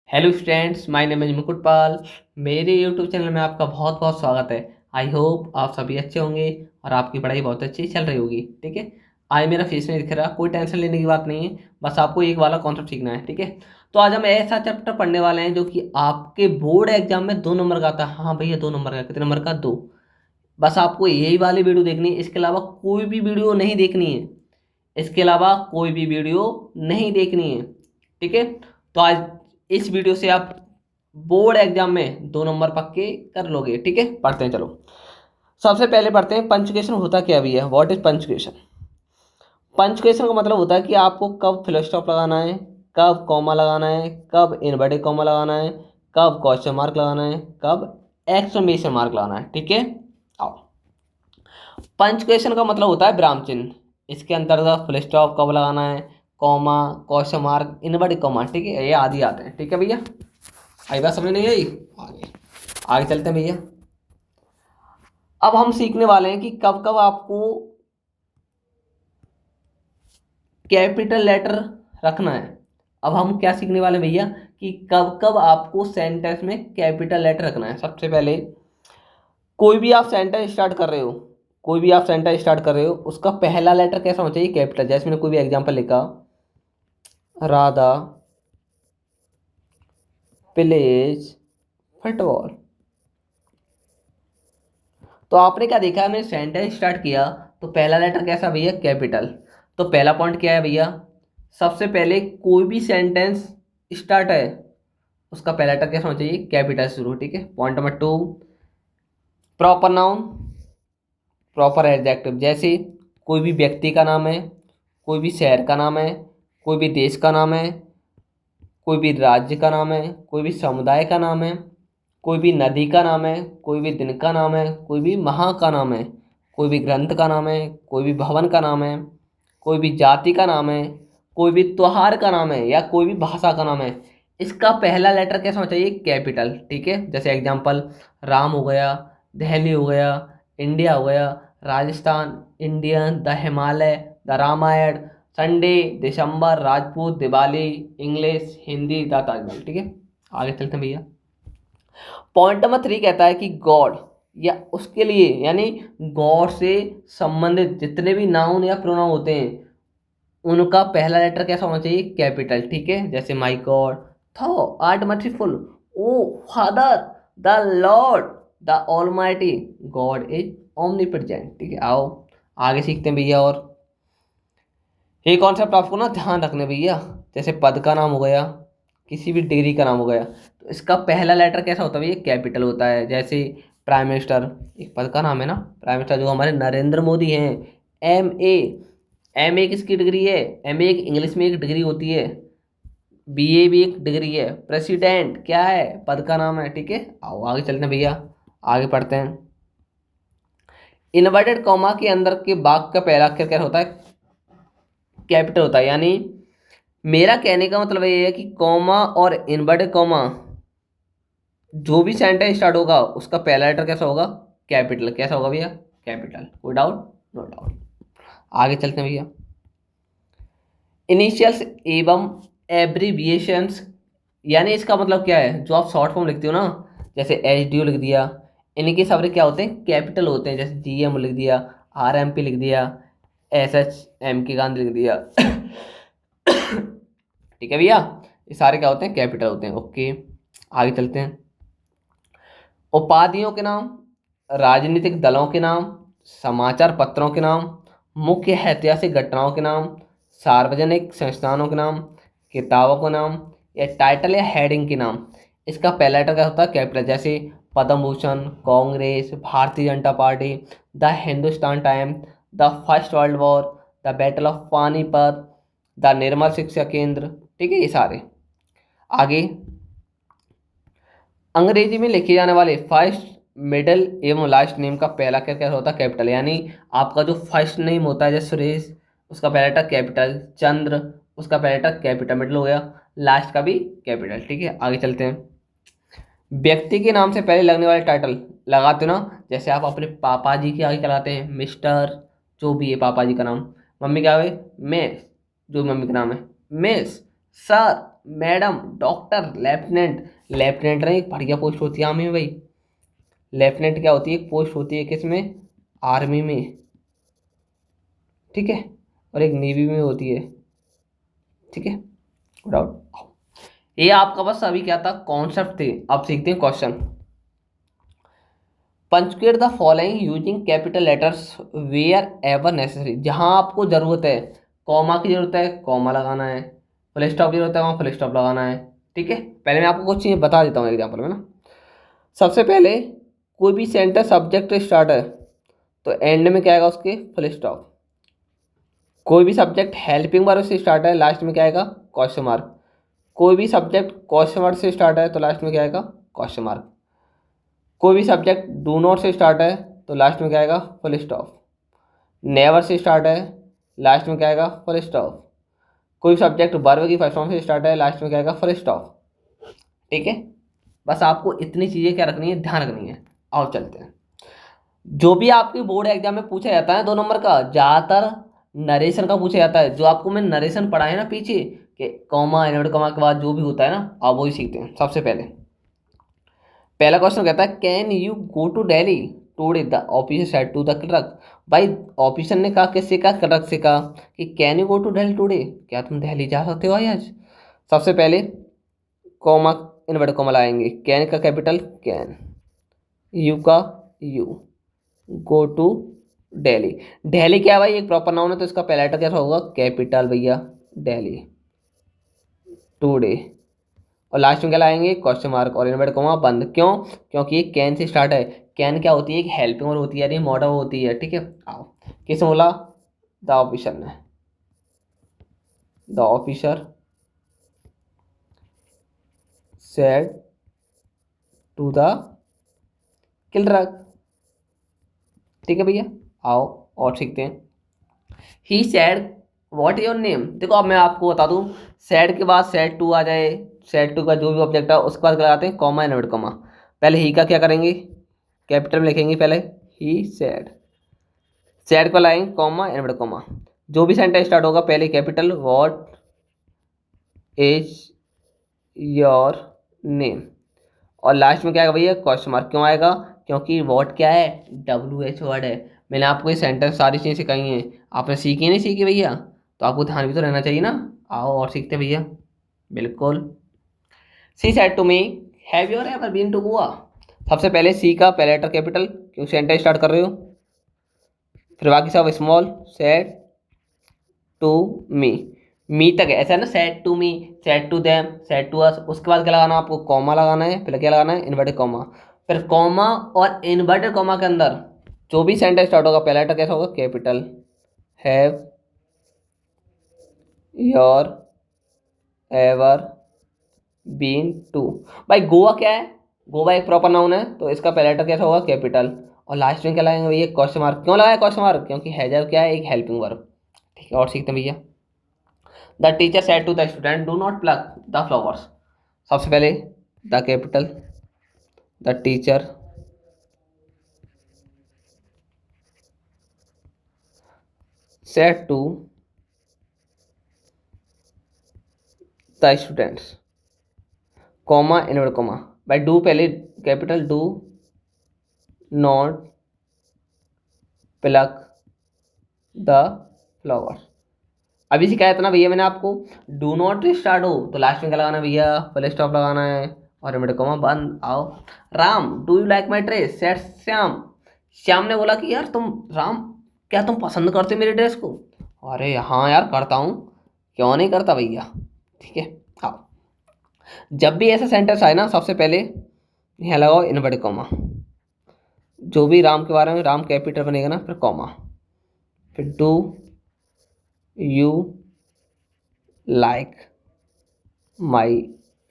Hello students, my name is मुकुट पाल। मेरे YouTube channel में आपका बहुत बहुत स्वागत है। आई होप आप सभी अच्छे होंगे और आपकी पढ़ाई बहुत अच्छी चल रही होगी। ठीक है, आज मेरा फेस नहीं दिख रहा, कोई टेंशन लेने की बात नहीं है, बस आपको एक वाला कॉन्सेप्ट सीखना है। ठीक है, तो आज हम ऐसा चैप्टर पढ़ने वाले हैं जो कि आपके बोर्ड एग्जाम में 2 नंबर का आता है। हाँ भैया, 2 नंबर का। कितने नंबर का? 2। बस आपको यही वाली वीडियो देखनी है, इसके अलावा कोई भी वीडियो नहीं देखनी है। इसके अलावा कोई भी वीडियो नहीं देखनी है। ठीक है, तो आज इस वीडियो से आप बोर्ड एग्जाम में 2 नंबर पक्के कर लोगे। ठीक है, पढ़ते हैं चलो। सबसे पहले पढ़ते हैं पंचुएशन होता क्या भी है। What is punctuation? पंचुएशन का मतलब होता है कि आपको कब फुल स्टॉप लगाना है, कब कॉमा लगाना है, कब इनवर्टेड कॉमा लगाना है, कब क्वेश्चन मार्क लगाना है, कब एक्सक्लेमेशन मार्क लगाना है। ठीक है, आओ। पंचुएशन का मतलब होता है विराम चिन्ह। इसके अंतर्गत फुल स्टॉप कब लगाना है, comma, question mark, inverted comma. ठीक है, ये आदि आते हैं। ठीक है भैया, आई बात समझ नहीं आई? आगे आगे चलते हैं भैया। अब हम सीखने वाले हैं कि कब कब आपको कैपिटल लेटर रखना है। अब हम क्या सीखने वाले हैं भैया कि कब कब आपको सेंटेंस में कैपिटल लेटर रखना है। सबसे पहले कोई भी आप सेंटेंस स्टार्ट कर रहे हो, कोई भी आप सेंटेंस स्टार्ट कर रहे हो, उसका पहला लेटर कैसा होना चाहिए? कैपिटल। जैसे मैंने कोई भी एग्जांपल लिखा, राधा प्लेज फुटबॉल, तो आपने क्या देखा, मैंने सेंटेंस स्टार्ट किया तो पहला लेटर कैसा भैया? कैपिटल। तो पहला पॉइंट क्या है भैया? सबसे पहले कोई भी सेंटेंस स्टार्ट है, उसका पहला लेटर कैसा होना चाहिए? कैपिटल शुरू। ठीक है, point number 2, proper noun, proper adjective. जैसे कोई भी व्यक्ति का नाम है, कोई भी शहर का नाम है, कोई भी देश का नाम है, कोई भी राज्य का नाम है, कोई भी समुदाय का नाम है, कोई भी नदी का नाम है, कोई भी दिन का नाम है, कोई भी माह का नाम है, कोई भी ग्रंथ का नाम है, कोई भी भवन का नाम है, कोई भी जाति का नाम है, कोई भी त्योहार का नाम है, या कोई भी भाषा का नाम है, इसका पहला लेटर कैसा होना चाहिए? कैपिटल। ठीक है, जैसे एग्जांपल, राम हो गया, दिल्ली हो गया, इंडिया हो गया, Rajasthan, Indian, the Himalaya, the Ramayana, Sunday, December, Rajput, Diwali, English, Hindi, the Taj Mahal. ठीक है, आगे चलते हैं भैया। पॉइंट नंबर 3 कहता है कि गॉड या उसके लिए, यानी गॉड से संबंधित जितने भी नाउन या प्रोनाउन होते हैं, उनका पहला लेटर कैसा होना चाहिए? कैपिटल। ठीक है, जैसे my God, thou art merciful, O Father, the Lord, the Almighty, God is omnipresent. ठीक है, आओ आगे सीखते हैं भैया। और ये कॉन्सेप्ट आपको ना ध्यान रखने भैया। जैसे पद का नाम हो गया, किसी भी डिग्री का नाम हो गया, तो इसका पहला लेटर कैसा होता है भैया? कैपिटल होता है। जैसे प्राइम मिनिस्टर, एक पद का नाम है ना, प्राइम मिनिस्टर जो हमारे नरेंद्र मोदी हैं। एम ए, एम ए किसकी डिग्री है? एम ए एक इंग्लिश में एक डिग्री होती है, बी ए भी एक डिग्री है। प्रेसिडेंट क्या है? पद का नाम है। ठीक है, आओ आगे चलते हैं भैया, आगे पढ़ते हैं। इन्वर्टेड कॉमा के अंदर के वाक्य का पहला अक्षर क्या होता है? कैपिटल होता है। यानी मेरा कहने का मतलब ये है कि कॉमा और इन्वर्टेड कॉमा, जो भी सेंटेंस स्टार्ट होगा उसका पहला लेटर कैसा होगा? कैपिटल। कैसा होगा भैया? कैपिटल। कोई डाउट? No doubt. आगे चलते हैं भैया। इनिशियल्स एवं एब्रीविएशंस, यानी इसका मतलब क्या है? जो आप शॉर्ट फॉर्म लिखते हो ना, जैसे एच डी ओ लिख दिया, इनके सारे क्या होते हैं? कैपिटल होते हैं। जैसे जी एम लिख दिया, आर एम पी लिख दिया, एस एच एम के गांधी लिख दिया। ठीक है भैया, ये सारे क्या होते हैं? कैपिटल होते हैं। ओके, आगे चलते हैं। उपाधियों के नाम, राजनीतिक दलों के नाम, समाचार पत्रों के नाम, मुख्य ऐतिहासिक घटनाओं के नाम, सार्वजनिक संस्थानों के नाम, किताबों के नाम, या टाइटल या हेडिंग के नाम, इसका पहला लेटर क्या होता है? कैपिटल। जैसे Padma Bhushan, Congress, Bharatiya Janata Party, the Hindustan Time, the First World War, the Battle of Panipat, the Nirmal Shiksha Kendra. ठीक है, ये सारे। आगे, अंग्रेजी में लिखे जाने वाले फर्स्ट, मिडल एवं लास्ट नेम का पहला क्या क्या होता है? कैपिटल। यानी आपका जो फर्स्ट नेम होता है, जैसे सुरेश, उसका पहला लेटर कैपिटल, चंद्र, उसका पहला लेटर कैपिटल, मिडल हो गया, लास्ट का भी कैपिटल। ठीक है, आगे चलते हैं। व्यक्ति के नाम से पहले लगने वाले टाइटल लगाते हो ना, जैसे आप अपने पापा जी के आगे चलाते हैं मिस्टर, जो भी है पापा जी का नाम। मम्मी क्या है? मिस, जो मम्मी का नाम है miss, sir madam, doctor, lieutenant. Lieutenant ना एक बढ़िया पोस्ट होती है आर्मी में भाई। लेफ्टिनेंट क्या होती है, एक पोस्ट होती है किसमें, आर्मी में, ठीक है, और एक नेवी में होती है, ठीक है, डाउट। ये आपका बस अभी क्या था, कॉन्सेप्ट थे। अब सीखते हैं question. Punctuate the following using capital letters wherever necessary. जहां आपको जरूरत है, कॉमा की जरूरत है, कॉमा लगाना है, फुल स्टॉप की जरूरत है, वहां फुल स्टॉप लगाना है, ठीक है। पहले मैं आपको कुछ चीज़ें बता देता हूँ एग्जाम्पल में ना। सबसे पहले, कोई भी सेंटेंस सब्जेक्ट स्टार्ट है तो एंड में क्या आएगा उसके, फुल स्टॉप। कोई भी सब्जेक्ट हेल्पिंग वर्ब से स्टार्ट है, लास्ट में क्या आएगा, क्वेश्चन मार्क। कोई भी सब्जेक्ट क्वेश्चन वर्ड से स्टार्ट है तो लास्ट में क्या आएगा, क्वेश्चन मार्क। कोई भी सब्जेक्ट डू नॉट से स्टार्ट है तो लास्ट में क्या आएगा, full stop. Never say start है, लास्ट में क्या आएगा, फुल स्टॉप। कोई सब्जेक्ट वर्ब की फर्स्ट फॉर्म से स्टार्ट है, लास्ट में क्या आएगा, फुल स्टॉप, ठीक है। बस आपको इतनी चीज़ें क्या रखनी है, ध्यान रखनी है। आओ चलते हैं। जो भी आपके बोर्ड एग्जाम में पूछा जाता है 2 नंबर का, ज़्यादातर नरेशन का पूछा जाता है। जो आपको मैं नरेशन पढ़ा है ना पीछे, कि कॉमा इन्वर्टेड कॉमा के बाद जो भी होता है ना, आप वही सीखते हैं। सबसे पहले पहला क्वेश्चन कहता है, can you go to Delhi today, the officer said to the clerk. भाई ऑफिसर ने कहा, किससे कहा, क्लर्क से कहा कि can you go to Delhi today, क्या तुम दिल्ली जा सकते हो आज। सबसे पहले कॉमा इन्वर्टेड कॉमा लाएंगे, कैन का कैपिटल कैन, यू का you, go to Delhi. Delhi क्या है भाई, एक प्रॉपर नाउन है तो इसका पहला लेटर क्या होगा, कैपिटल भैया, दिल्ली टूडे। और लास्ट में क्या लाएंगे, क्वेश्चन मार्क और इनवर्टेड कॉमा बंद। क्यों, क्योंकि ये कैन से स्टार्ट है। कैन क्या होती है, एक हेल्पिंग वर्ब होती है, यानी मॉडल होती है, ठीक है। आओ, किसने बोला, द ऑफिसर ने। The officer said to the clerk, ठीक है भैया। आओ और सीखते हैं। He said what your name. देखो अब मैं आपको बता दूं, सैड के बाद सैड टू आ जाए, सैड टू का जो भी ऑब्जेक्ट है उसके बाद क्या लगाते हैं, कॉमा इनवर्टेड कॉमा। पहले ही का क्या करेंगे, कैपिटल में लिखेंगे पहले, ही सैड। सैड को लाएंगे कॉमा इनवर्टेड कॉमा। जो भी सेंटेंस स्टार्ट होगा पहले capital, what is your name, और लास्ट में क्या आएगा भैया, क्वेश्चन मार्क। क्यों आएगा, क्योंकि व्हाट क्या है, WH वर्ड है। मैंने आपको ये सेंटेंस सारी चीज़ें सिखाई हैं, आपने सीखी नहीं सीखी भैया, तो आपको ध्यान भी तो रहना चाहिए ना। आओ और सीखते हैं भैया, बिल्कुल। She said to me, have you ever been to Goa. सबसे पहले सी का पहले लेटर कैपिटल, क्यों सेंटेंस स्टार्ट कर रहे हो। फिर बाकी सब small, said to me, me तक है ऐसा है ना, said to me, said to them, said to us. उसके बाद क्या लगाना है आपको, कॉमा लगाना है, फिर क्या लगाना है, इन्वर्टेड कॉमा। फिर कॉमा और इन्वर्टेड कॉमा के अंदर जो भी सेंटेंस स्टार्ट होगा पहला लेटर कैसा होगा, capital. Have your ever been to. भाई गोवा क्या है, गोवा एक प्रॉपर नाउन है तो इसका पहला लेटर कैसा होगा, कैपिटल। और लास्ट में क्या लगाएंगे भैया, क्वेश्चन मार्क। क्यों लगाया क्वेश्चन मार्क, क्योंकि हैजर क्या है, एक हेल्पिंग वर्ब, ठीक है। और सीखते हैं भैया। The teacher said to the student, do not pluck the flowers. सबसे पहले the capital, the teacher said to the students, comma invert comma. भाई डू पहले capital, do not pluck the flowers. अभी सिखाया था ना भैया मैंने आपको, डू नॉट स्टार्ट हो तो लास्ट में क्या लगाना है भैया, फुल स्टॉप लगाना है और इनवर्ट कॉमा बंद। आओ, Ram do you like my dress, said Shyam. Shyam ने बोला कि यार तुम, राम क्या तुम पसंद करते हो मेरी ड्रेस को। अरे हाँ यार करता हूँ, क्यों नहीं करता भैया, ठीक है। आओ, जब भी ऐसा सेंटेंस आए ना सबसे पहले यहाँ लगाओ इनवर्टेड कॉमा। जो भी राम के बारे में, राम कैपिटल बनेगा ना, फिर कॉमा, फिर do you like my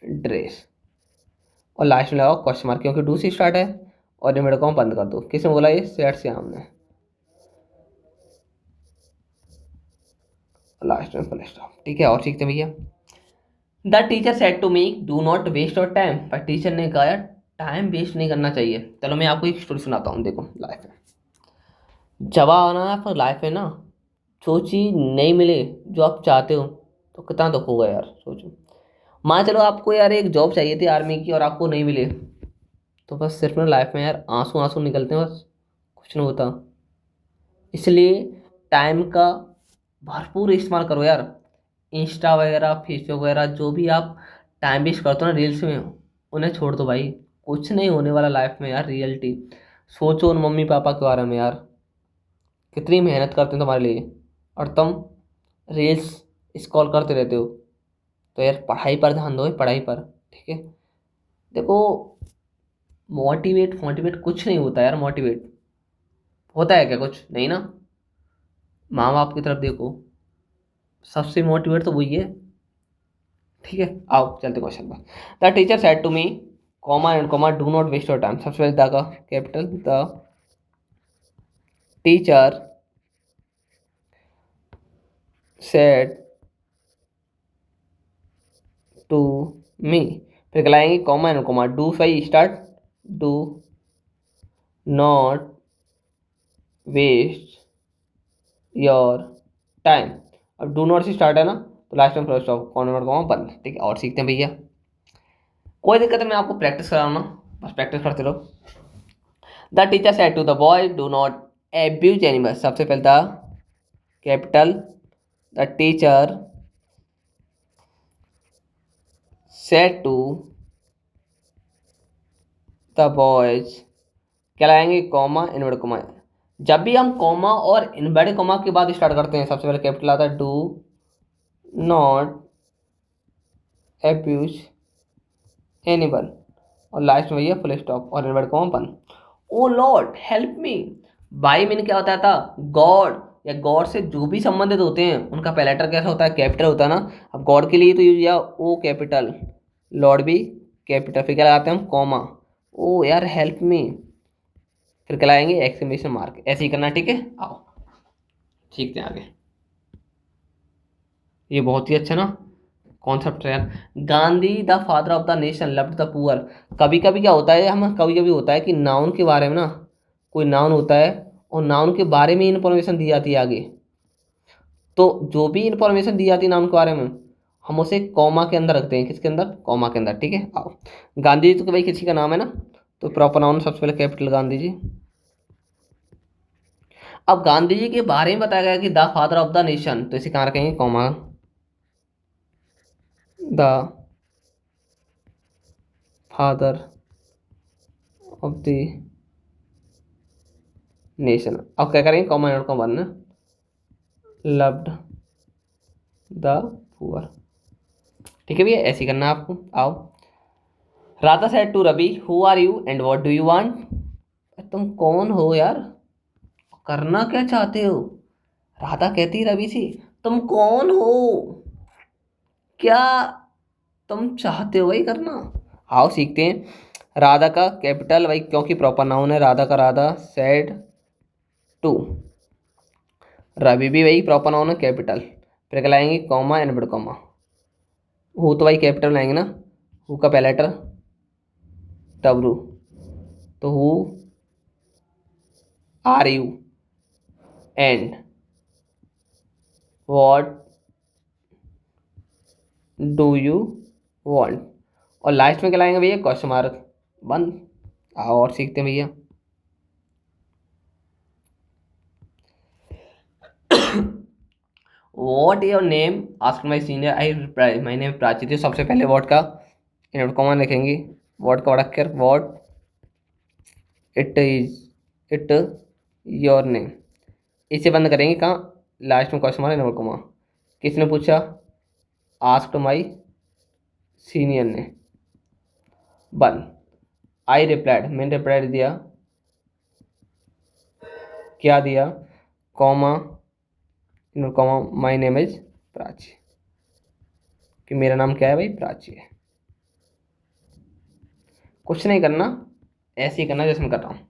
dress, और लास्ट में लगाओ क्वेश्चन मार्क, क्योंकि डू से स्टार्ट है। और इनवर्टेड कॉमा बंद कर दो। किसने बोला ये, सेठ से हमने, लास्ट में फुल स्टॉप, ठीक है। और सीखते हैं भैया। The teacher said to me do not waste your time. पर टीचर ने कहा यार टाइम वेस्ट नहीं करना चाहिए। चलो मैं आपको एक स्टोरी सुनाता हूँ। देखो लाइफ में जब आना है पर लाइफ में ना, जो चीज़ नहीं मिले जो आप चाहते हो तो कितना दुख होगा यार, सोचो। मान चलो आपको यार एक जॉब चाहिए थी आर्मी की और आपको नहीं मिले, तो बस सिर्फ ना लाइफ में यार आंसू आंसू निकलते हैं, बस कुछ नहीं होता। इसलिए टाइम का भरपूर इस्तेमाल करो यार। इंस्टा वगैरह, फेसबुक वगैरह, जो भी आप टाइम वेस्ट करते हो ना रील्स में, उन्हें छोड़ दो भाई। कुछ नहीं होने वाला लाइफ में यार, रियलिटी। सोचो उन मम्मी पापा के बारे में यार, कितनी मेहनत करते हैं तुम्हारे लिए, और तुम रील्स स्क्रॉल करते रहते हो। तो यार पढ़ाई पर ध्यान दो, पढ़ाई पर। ठीक है, देखो, मोटिवेट मोटिवेट कुछ नहीं होता यार। मोटिवेट होता है क्या? कुछ नहीं ना। माँ बाप की तरफ देखो, सबसे मोटिवेट तो वही है। ठीक है, आओ चलते क्वेश्चन पर। The teacher said to me, comma and comma, do not waste your time. सबसे पहले द का capital, the teacher said to me, फिर कहलाएंगे कॉमा एंड कॉमा, डू सही start, do not waste your time. अब do not से start है ना, तो लास्ट में full stop, comma and comma बंद। ठीक है, और सीखते हैं भैया। कोई दिक्कत है, मैं आपको प्रैक्टिस करा रहा हूं ना, बस प्रैक्टिस करते रहो। The teacher said to the boy, do not abuse animals. सबसे पहले the capital, the teacher said to the boys, क्या लाएंगे कॉमा इनवर्ट कॉमा। जब भी हम कॉमा और इनवर्ट कॉमा के बाद स्टार्ट करते हैं, सबसे पहले कैपिटल आता है, डू नॉट एब्यूज एनिमल, और लास्ट में भैया फुल स्टॉप और इनवर्ट कॉमा बंद। O Lord help me. By mean क्या होता था? गॉड, या गॉड से जो भी संबंधित होते हैं उनका पहला लेटर कैसा होता है? कैपिटल होता है ना। अब गॉड के लिए तो यूज किया ओ कैपिटल, लॉर्ड भी कैपिटल, फिर क्या लगाते हैं हम? कॉमा। ओ यार हेल्प मी, फिर क्या लगाएंगे? Exclamation mark. ऐसे ही करना, ठीक है। आओ सीखते हैं आगे। ये बहुत ही अच्छा ना कॉन्सेप्ट है यार। Gandhi the father of the nation loved the poor. कभी कभी क्या होता है, हम कभी कभी होता है कि नाउन के बारे में ना, कोई नाउन होता है और नाउन के बारे में इंफॉर्मेशन दी जाती है आगे, तो जो भी इंफॉर्मेशन दी जाती है नाउन के बारे में, हम उसे कॉमा के अंदर रखते हैं। किसके अंदर? कॉमा के अंदर। ठीक है, आओ। गांधी जी तो भाई किसी का नाम है ना, तो प्रॉपर नाउन सबसे पहले कैपिटल गांधी जी। अब गांधी जी के बारे में बताया गया कि the father of the nation, तो इसे कहाँ रखेंगे? Comma, the father of the nation. अब क्या करेंगे? कॉमा एंड कॉमा बनना, लव्ड द पुअर। ठीक है भैया, ऐसे ही करना है आपको। आओ। Radha said to Ravi, who are you and what do you want. तुम कौन हो यार, करना क्या चाहते हो? राधा कहती रवि से, तुम कौन हो, क्या तुम चाहते हो भाई करना। आओ सीखते हैं। राधा का कैपिटल भाई, क्योंकि प्रॉपर नाउन है, राधा का राधा, सेड टू, रवि भी वही प्रॉपर नाउन है, कैपिटल, फिर क्या लाएंगे? कॉमा एंड बड़ कॉमा। हु तो भाई कैपिटल लाएंगे ना, हु का पहला लेटर डब्लू, तो who are you and what do you want, और लास्ट में क्या लाएंगे भैया? क्वेश्चन मार्क बंद। आओ और सीखते हैं भैया। What your name ask my senior, I reply my name Prachi. थी सबसे पहले वॉट का इनवर्ट कॉमा लिखेंगे, वॉट का बड़ा अक्षर, what it is it your name, इसे बंद करेंगे कहाँ? लास्ट में क्वेश्चन मार्क इनवर्ट कॉमा। किसने पूछा? आस्क्ड माई सीनियर ने, बंद। आई रिप्लाइड, मैंने रिप्लाई दिया, क्या दिया? Comma invert comma, my name is Prachi, कि मेरा नाम क्या है भाई? प्राची है। कुछ नहीं करना, ऐसे ही करना जैसे मैं कर रहा हूँ।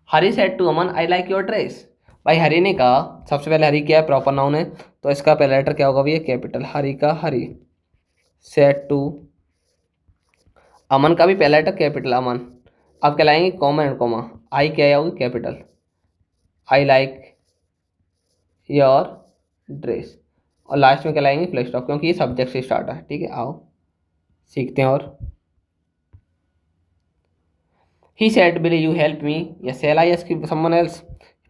Hari said to Aman, I like your dress. भाई हरी ने कहा, सबसे पहले हरी क्या है? प्रॉपर नाउन है, तो इसका पहला लेटर क्या होगा भैया? कैपिटल। हरी का हरी, सेड टू, अमन का भी पहला लेटर कैपिटल, अमन। अब क्या लाएंगे? कॉमा एंड कॉमा, आई क्या होगी? Capital, I like your dress, और लास्ट में क्या लाएंगे? फुल स्टॉप, क्योंकि ये सब्जेक्ट से स्टार्ट है। ठीक है, आओ। सीखते हैं। और he said will you help me, या shall I ask someone else,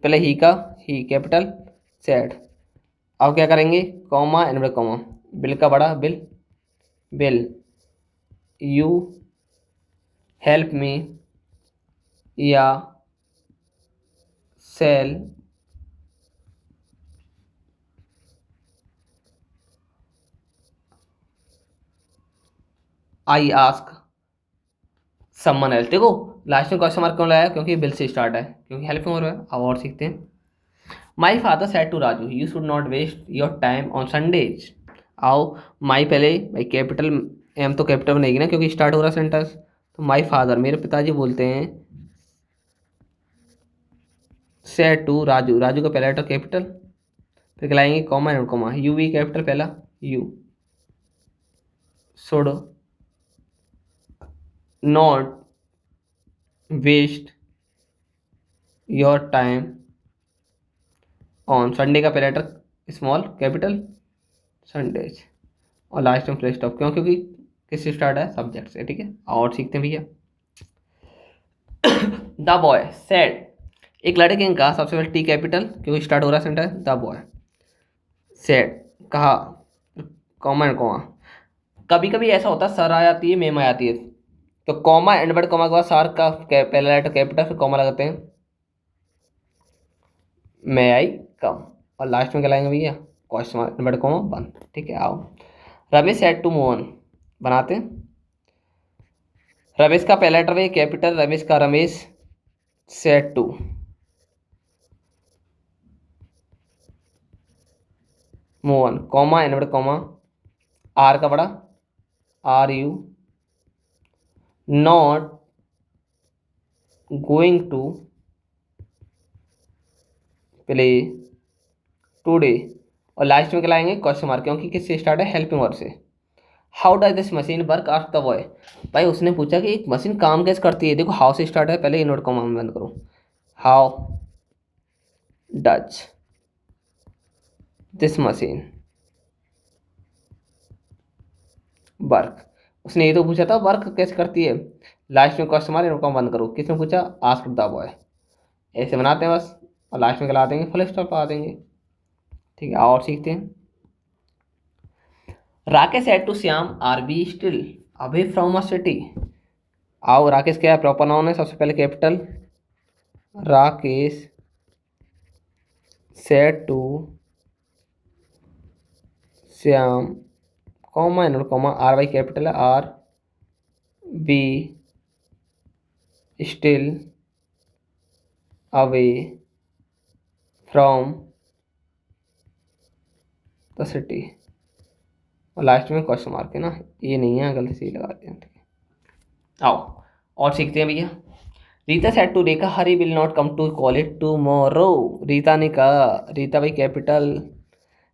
पहले ही का, ही कैपिटल, सेड। अब क्या करेंगे, कॉमा एंड कॉमा, बिल का बड़ा, will, will you help me, या shall I ask someone else. देखो लास्ट में क्वेश्चन मार्क क्यों लाया, क्योंकि बिल से स्टार्ट है, क्योंकि हेल्प हो रहा है। अब और सीखते हैं। My father said to Raju you should not waste your time on Sundays. आओ, माई पहले भाई कैपिटल, एम तो कैपिटल बनेगी ना क्योंकि स्टार्ट हो रहा है सेंटेंस। तो माई फादर मेरे पिताजी बोलते हैं, सेड टू राजू, राजू का पहला लेटर कैपिटल, फिर कहलाएंगे comma and comma, you we capital पहला, you should not waste your time on Sunday का पहला लेटर स्मॉल कैपिटल, संडेज। और लास्ट में फुल स्टॉप, क्यों, क्योंकि किससे स्टार्ट है, सब्जेक्ट से। ठीक है, और सीखते हैं भैया। द बॉय सेड, एक लड़के ने कहा, सबसे पहले टी कैपिटल क्योंकि स्टार्ट हो रहा है सेंटेंस, द बॉय सेड कहा, कॉमा एंड कॉमा। कभी कभी ऐसा होता है सर आ जाती है, मेम आ जाती है, तो कॉमा एंड वर्ड कॉमा के बाद सार का पहला लेटर कैपिटल, फिर कॉमा लगाते हैं, मे आई कम। और लास्ट में क्या लाएंगे भैया, question mark and word comma बंद। ठीक है, आओ। रमेश सेड टू मोहन, बनाते हैं। रमेश का पहला लेटर है कैपिटल, रमेश का Ramesh, said to Mohan, comma and word comma, R का बड़ा, are you not going to play today. और लास्ट में क्या लाएंगे, क्वेश्चन मार्क, क्योंकि किससे स्टार्ट है, हेल्पिंग वर्ड से। How does this machine work, ask the boy. भाई उसने पूछा कि एक मशीन काम कैसे करती है। देखो हाउ से स्टार्ट है, पहले इनवर्ट कॉमा में बंद करो, how does this machine work. उसने ये तो पूछा था वर्क कैसे करती है, लास्ट में क्वेश्चन मार्क इनवर्ट कॉमा बंद करो, किसने पूछा, आस्क द बॉय। ऐसे बनाते हैं बस, और लास्ट में क्या देंगे, फुल स्टॉप लगा देंगे। ठीक है, और सीखते हैं। Rakesh said to Shyam are be still away from a city. आओ, राकेश क्या है, प्रॉपर नाउन है, सबसे पहले capital, Rakesh said to Shyam, comma and comma, R Y capital है, are be still away from the city. और लास्ट में क्वेश्चन मार्क है ना, ये नहीं है, गलती से ही लगा दिया। ठीक है, आओ और सीखते हैं भैया। Rita said to Rekha Hari will not come to college tomorrow. Rita ने कहा, रीता भाई कैपिटल,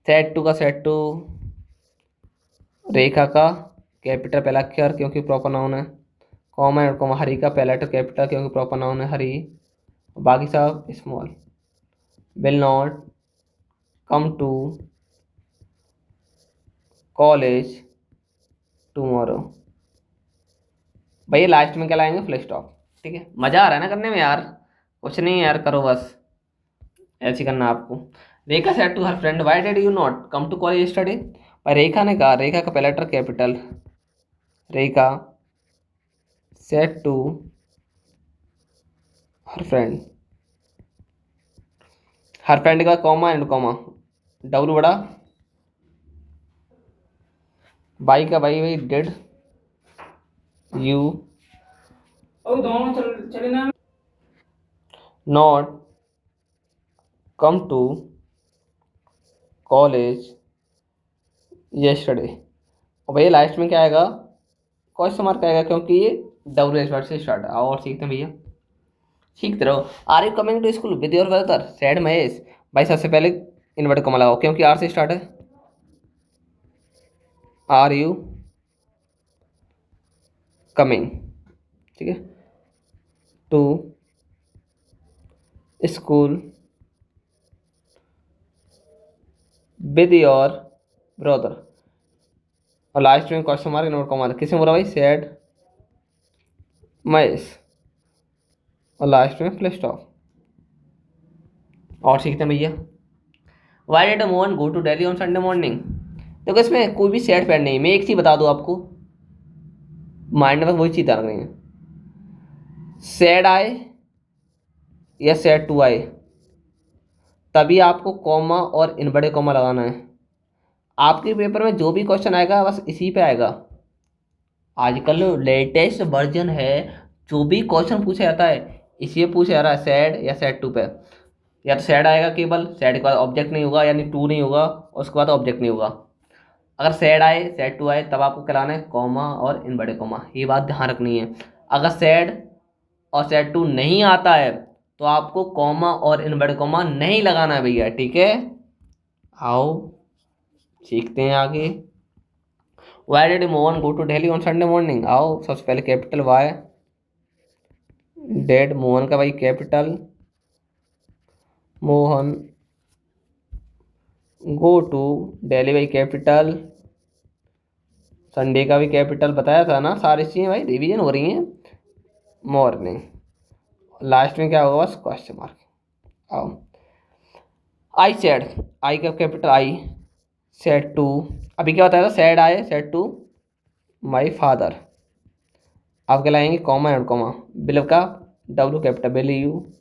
सेड टू का सेड टू, रेखा का कैपिटल पहला अक्षर क्योंकि प्रॉपर नाउन है, कॉमा एंड कॉमा, हरी का पहला लेटर कैपिटल क्योंकि प्रॉपर नाउन है हरी, बाकी सब small. Will not come to college tomorrow. भैया लास्ट में क्या लाएंगे, फुल स्टॉप। ठीक है, मजा आ रहा है ना करने में यार, कुछ नहीं है यार, करो बस, ऐसे ही करना आपको। Rekha said to her friend why did you not come to college study. भाई रेखा ने कहा, रेखा का पहला letter capital, Rekha said to her friend, her friend का कॉमा एंड कॉमा, डब्लू बड़ा, बाई का बाई भाई did you not come to college yesterday. और भैया लास्ट में क्या आएगा, क्वेश्चन मार्क आएगा क्योंकि ये डब्ल्यू एस वर्ड से स्टार्ट है। और सीखते हैं भैया, सीखते रहो। Are you coming to school with your brother said Mahesh. भाई सबसे पहले इन्वर्ट कॉमा लगाओ क्योंकि आर से स्टार्ट है, आर यू कमिंग, ठीक है, to school with your brother. और लास्ट में क्वेश्चन मार्क नोट कॉमा किसमें बोला भाई, सैड महेश, और लास्ट में फुल स्टॉप। और सीखते हैं भैया, why did Mohan go to Delhi on Sunday morning. देखो इसमें कोई भी सैड पैड नहीं, मैं एक चीज बता दूं आपको, माइंड में वही चीज आ रही है, सैड आए या सैड टू आए तभी आपको कॉमा और इनवर्टेड कॉमा लगाना है। आपके पेपर में जो भी क्वेश्चन आएगा बस इसी पे आएगा। आजकल लेटेस्ट वर्जन है, जो भी क्वेश्चन पूछा जाता है इसी पे पूछा जा रहा है, सैड या सैड टू पे। या तो सैड आएगा केवल, सैड के बाद ऑब्जेक्ट नहीं होगा, यानी टू नहीं होगा, और उसके बाद ऑब्जेक्ट नहीं होगा। अगर सैड आए सैड टू आए तब आपको कराना है कॉमा और इनवर्टेड कॉमा, ये बात ध्यान रखनी है। अगर सैड और सैड टू नहीं आता है तो आपको कॉमा और इनवर्टेड कॉमा नहीं लगाना है भैया, ठीक है। आओ सीखते हैं आगे। Why did Mohan go to Delhi on Sunday morning. आओ सबसे पहले कैपिटल वाई, डेड मोहन का भाई capital, Mohan go to Delhi भाई कैपिटल, संडे का भी कैपिटल बताया था ना, सारी चीज़ें भाई रिवीजन हो रही हैं। मॉर्निंग, लास्ट में क्या होगा बस क्वेश्चन मार्क। आओ आई सेड, आई का कैपिटल आई, सेड टू, अभी क्या बताया था, said I said to my father. आप क्या लाएंगे कॉमा एंड कॉमा, बिल का W capital, will you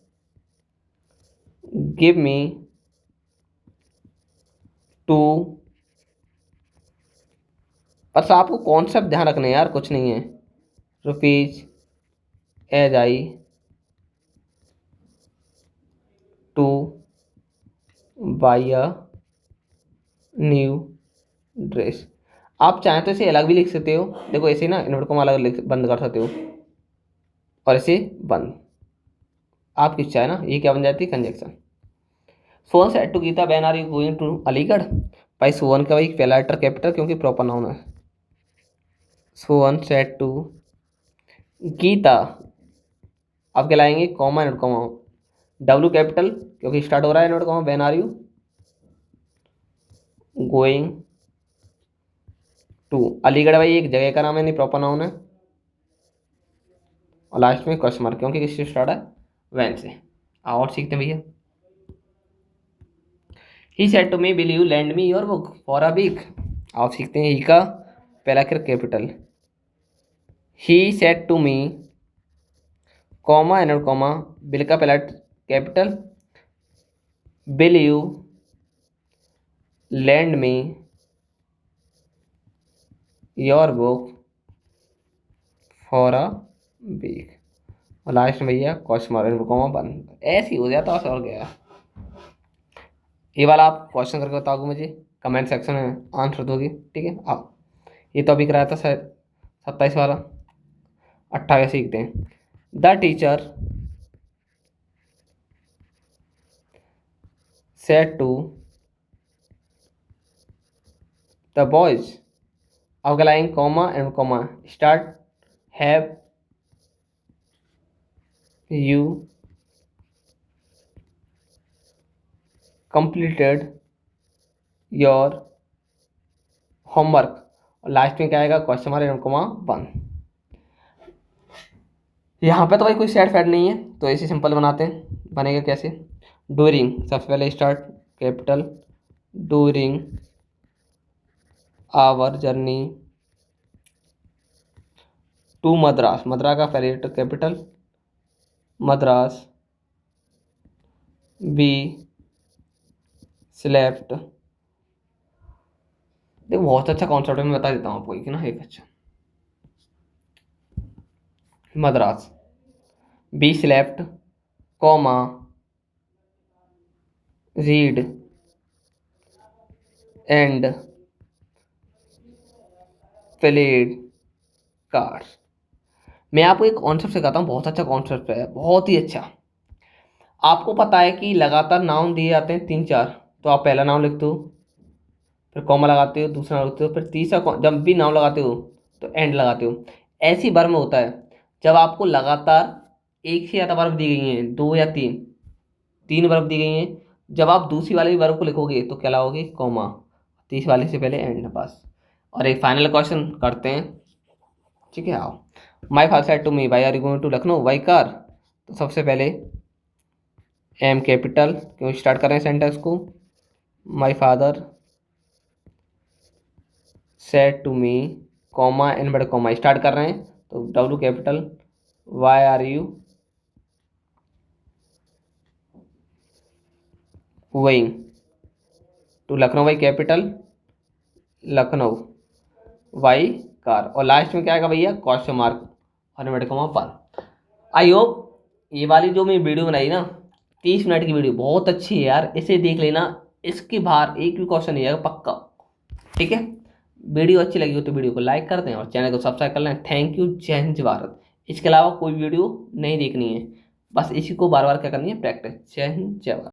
give me two, बस आपको कॉन्सेप्ट ध्यान रखना है यार, कुछ नहीं है। Rupees as I to buy a new dress. आप चाहें तो इसे अलग भी लिख सकते हो, देखो ऐसे ना इन्वर्ट कॉमा अलग बंद कर सकते हो, और इसे बंद, आपकी इच्छा है ना। ये क्या बन जाती है, conjunction. Sohan said to Geeta when are you going to Aligarh. भाई सोहन का भाई पहला लेटर कैपिटल क्योंकि प्रॉपर नाउन है। सोहन सेड टू गीता, आप क्या लाएंगे comma note comma, W capital क्योंकि स्टार्ट हो रहा है note comma, when are you going to Aligarh, भाई एक जगह का नाम है नहीं प्रॉपर नाउन है, और लास्ट में क्वेश्चन मार्क क्योंकि किससे स्टार्ट है, वैन से। और सीखते हैं भैया। He said to me will you lend me your book for a week. आप सीखते हैं ही का पहला अक्षर capital, he said to me comma and comma, will का पहला capital, will you lend me your book for a week, और last में भैया क्वेश्चन मार्क कॉमा बंद। ऐसे ही हो जाता है और गया। ये वाला आप क्वेश्चन करके बताओगे मुझे, कमेंट सेक्शन में आंसर दोगे, ठीक है। आओ ये तो अभी कराया था शायद 27 वाला, 28 सीखते हैं। The teacher said to the boys, अब क्या लाएंगे comma and comma, start have you completed your homework, और लास्ट में क्या आएगा क्वेश्चन मार्क कॉमा बंद। यहाँ पे तो भाई कोई सैड फैड नहीं है, तो ऐसे सिंपल बनाते हैं। बनेगा कैसे, डूरिंग सबसे पहले start capital, during our journey to Madras, Madras का पहले कैपिटल, मद्रास बी स्लेप्ट। देखो बहुत अच्छा कॉन्सेप्ट है, मैं बता देता हूँ आपको एक ना, एक अच्छा, Madras we slept comma read and played cards. मैं आपको एक कॉन्सेप्ट सिखाता हूँ, बहुत अच्छा कॉन्सेप्ट है, बहुत ही अच्छा। आपको पता है कि लगातार नाउन दिए जाते हैं 3-4, तो आप पहला नाउन लिखते हो, फिर कॉमा लगाते हो, दूसरा नाउन लिखते हो, फिर तीसरा जब भी नाउन लगाते हो तो एंड लगाते हो। ऐसी वर्ब में होता है जब आपको लगातार एक से ज़्यादा वर्ब दी गई हैं, 2 या 3, 3 वर्ब दी गई हैं, जब आप दूसरी वाले वर्ब को लिखोगे तो क्या लाओगे कॉमा, तीसरे वाले से पहले एंड, बस। और एक फाइनल क्वेश्चन करते हैं, ठीक है। आओ। My father said to me, why are you going to Lucknow, by car. तो सबसे पहले एम कैपिटल, क्यों स्टार्ट कर रहे हैं सेंटेंस को, my father said to me, comma and बड़े कॉमा स्टार्ट कर रहे हैं, तो W capital, why are you going to Lucknow, why capital, Lucknow, by car, और लास्ट में क्या आएगा भैया, क्वेश्चन मार्क और इनवर्टेड कॉमा पर। आई होप ये वाली जो मैं वीडियो बनाई ना, 30 मिनट की वीडियो बहुत अच्छी है यार, इसे देख लेना, इसके बाहर एक भी क्वेश्चन नहीं आएगा पक्का, ठीक है। वीडियो अच्छी लगी हो तो वीडियो को लाइक कर दें और चैनल को सब्सक्राइब कर लें। थैंक यू, जय हिंद जय भारत। इसके अलावा कोई वीडियो नहीं देखनी है, बस इसी को बार बार क्या करनी है, प्रैक्टिस। जय हिंद जय भारत।